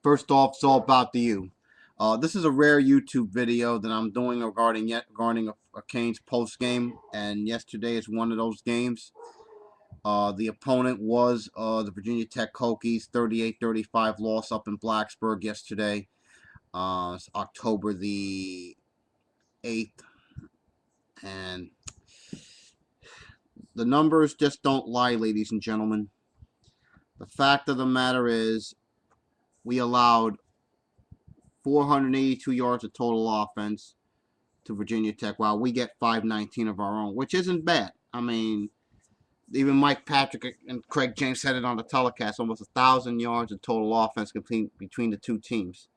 First off, it's all about the you. This is a rare YouTube video that I'm doing regarding a Canes post game, and yesterday is one of those games. The opponent was the Virginia Tech Hokies, 38-35 loss up in Blacksburg yesterday. It's October the 8th, and the numbers just don't lie, ladies and gentlemen. The fact of the matter is, we allowed 482 yards of total offense to Virginia Tech, while we get 519 of our own, which isn't bad. I mean, even Mike Patrick and Craig James said it on the telecast, almost 1,000 yards of total offense between the two teams.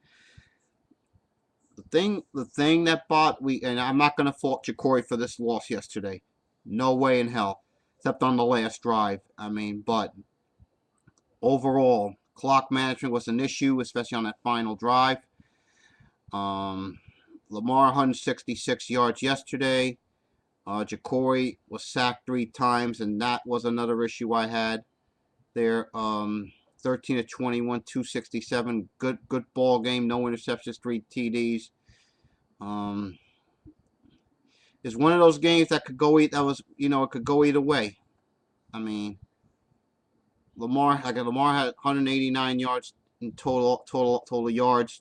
The thing that and I'm not going to fault Jacory for this loss yesterday. No way in hell, except on the last drive. I mean, but overall, clock management was an issue, especially on that final drive. Lamar 166 yards yesterday. Jacory was sacked 3 times, and that was another issue I had there. 13 of 21, 267. Good ball game. No interceptions, 3 TDs. It's one of those games that could go it could go either way. I mean, Lamar had 189 yards in total yards.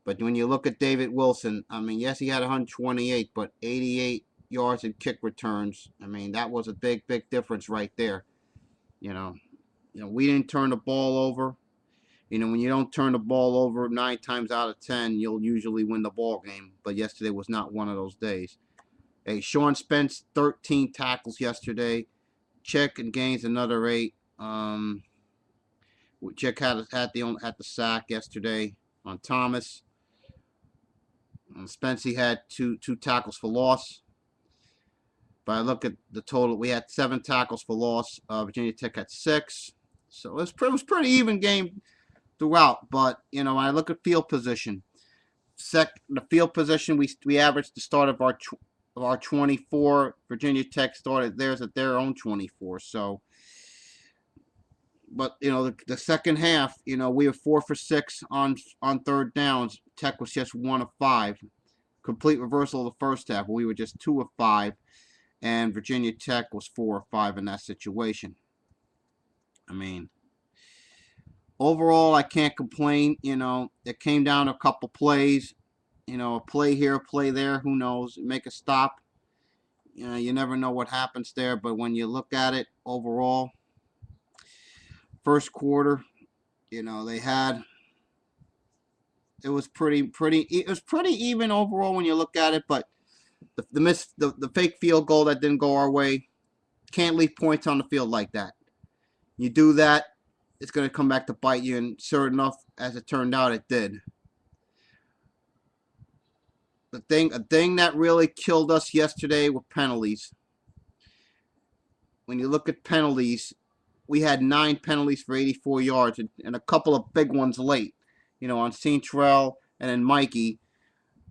But when you look at David Wilson, I mean, yes, he had 128, but 88 yards in kick returns. I mean, that was a big difference right there. You know, we didn't turn the ball over. When you don't turn the ball over 9 times out of 10, you'll usually win the ball game. But yesterday was not one of those days. Hey, Sean Spence, 13 tackles yesterday. Chick and Gaines, another 8. Chick had the sack yesterday on Thomas. Spence had two tackles for loss. But I look at the total, we had 7 tackles for loss. Virginia Tech had 6. So it was pretty even game throughout. But when I look at field position, the field position we averaged the start of our 24. Virginia Tech started theirs at their own 24. So, but the second half, we were 4 for 6 on third downs. Tech was just 1 of 5. Complete reversal of the first half. We were just 2 of 5, and Virginia Tech was 4 of 5 in that situation. I mean, overall, I can't complain. It came down to a couple plays. A play here, a play there. Who knows? Make a stop. You never know what happens there. But when you look at it overall, first quarter, it was pretty even overall when you look at it. But the fake field goal that didn't go our way, can't leave points on the field like that. You do that, it's going to come back to bite you, and sure enough, as it turned out, it did. A thing that really killed us yesterday were penalties. When you look at penalties, we had 9 penalties for 84 yards and a couple of big ones late. On Centrell and then Mikey.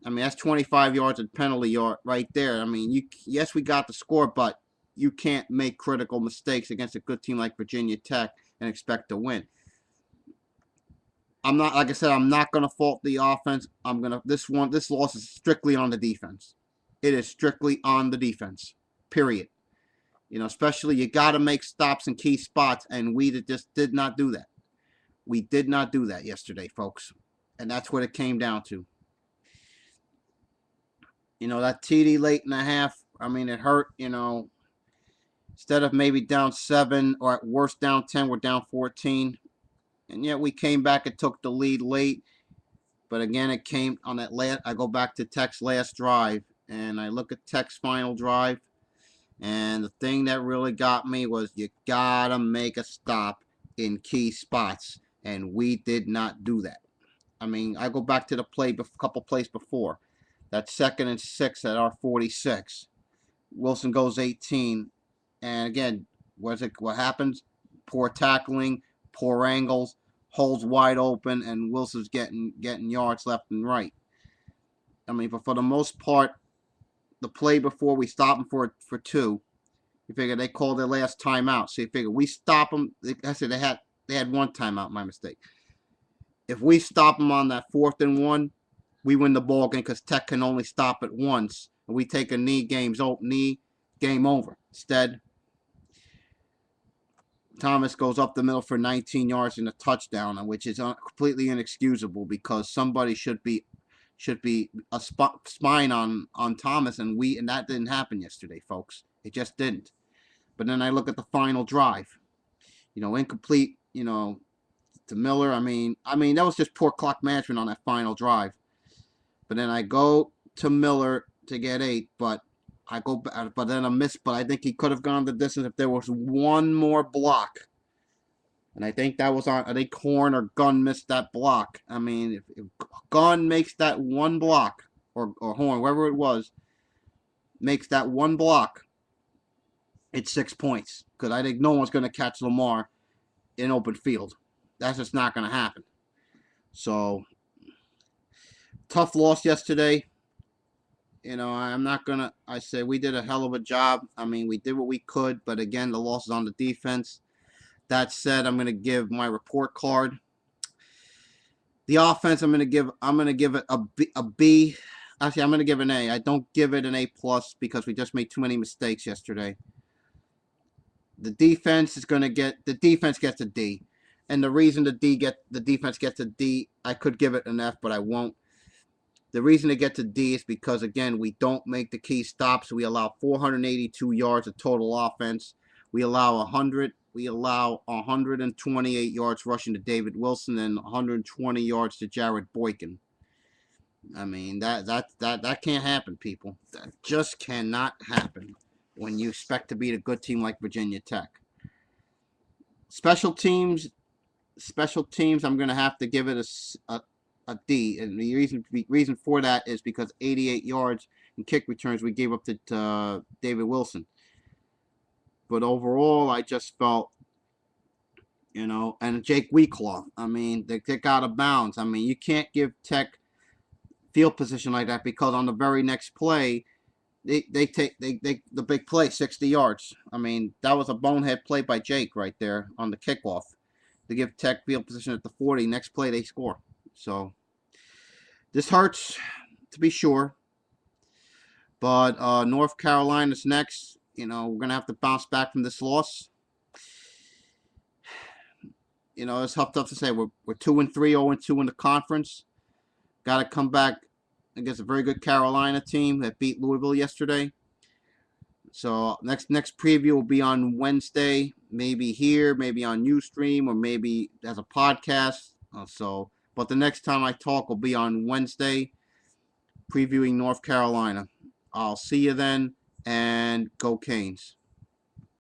I mean, that's 25 yards of penalty yard right there. I mean, yes, we got the score, but you can't make critical mistakes against a good team like Virginia Tech and expect to win. Like I said, I'm not gonna fault the offense. This loss is strictly on the defense. It is strictly on the defense. Period. Especially you got to make stops in key spots, and we just did not do that. We did not do that yesterday, folks, and that's what it came down to. That TD late in the half, I mean, it hurt. Instead of maybe down 7 or at worst down 10, we're down 14. And yet we came back and took the lead late. But again, it came on that last. I go back to Tech's last drive, and I look at Tech's final drive. And the thing that really got me was you got to make a stop in key spots. And we did not do that. I mean, I go back to the couple plays before. That 2nd and 6 at our 46. Wilson goes 18. And again, what happens? Poor tackling, poor angles, holes wide open, and Wilson's getting yards left and right. I mean, but for the most part, the play before we stop them for 2, you figure they called their last timeout. So you figure we stop them. I said they had 1 timeout. My mistake. If we stop them on that 4th and 1, we win the ball game because Tech can only stop it once. And we take a knee, game over. Instead, Thomas goes up the middle for 19 yards and a touchdown, which is completely inexcusable because somebody should be a spine on Thomas, and that didn't happen yesterday, folks. It just didn't. But then I look at the final drive, incomplete, to Miller. I mean that was just poor clock management on that final drive. But then I go to Miller to get 8, but then I miss. But I think he could have gone the distance if there was one more block. And I think that was on. I think Horn or Gunn missed that block. I mean, if Gunn makes that one block, or Horn, whoever it was, makes that one block, it's 6 points. Because I think no one's going to catch Lamar in open field. That's just not going to happen. So, tough loss yesterday. I'm not going to. I say we did a hell of a job. I mean, we did what we could. But again, the loss is on the defense. That said, I'm going to give my report card. The offense, I'm going to give it a B. Actually, I'm going to give it an A. I don't give it an A+ because we just made too many mistakes yesterday. The defense gets a D. And the reason the defense gets a D, I could give it an F, but I won't. The reason it gets a D is because, again, we don't make the key stops. We allow 482 yards of total offense. We allow 128 yards rushing to David Wilson and 120 yards to Jared Boykin. I mean, that can't happen, people. That just cannot happen when you expect to beat a good team like Virginia Tech. Special teams, I'm going to have to give it a D. And the reason for that is because 88 yards in kick returns we gave up to David Wilson. But overall, I just felt, and Jake Weeclaw, I mean, they got out of bounds. I mean, you can't give Tech field position like that because on the very next play, they take the big play, 60 yards. I mean, that was a bonehead play by Jake right there on the kickoff to give Tech field position at the 40. Next play, they score. So this hurts, to be sure. But North Carolina's next. We're going to have to bounce back from this loss. It's tough to say. We're 2-3, 0-2 in the conference. Got to come back against a very good Carolina team that beat Louisville yesterday. So next preview will be on Wednesday, maybe here, maybe on Ustream, or maybe as a podcast. But the next time I talk will be on Wednesday, previewing North Carolina. I'll see you then, and go Canes.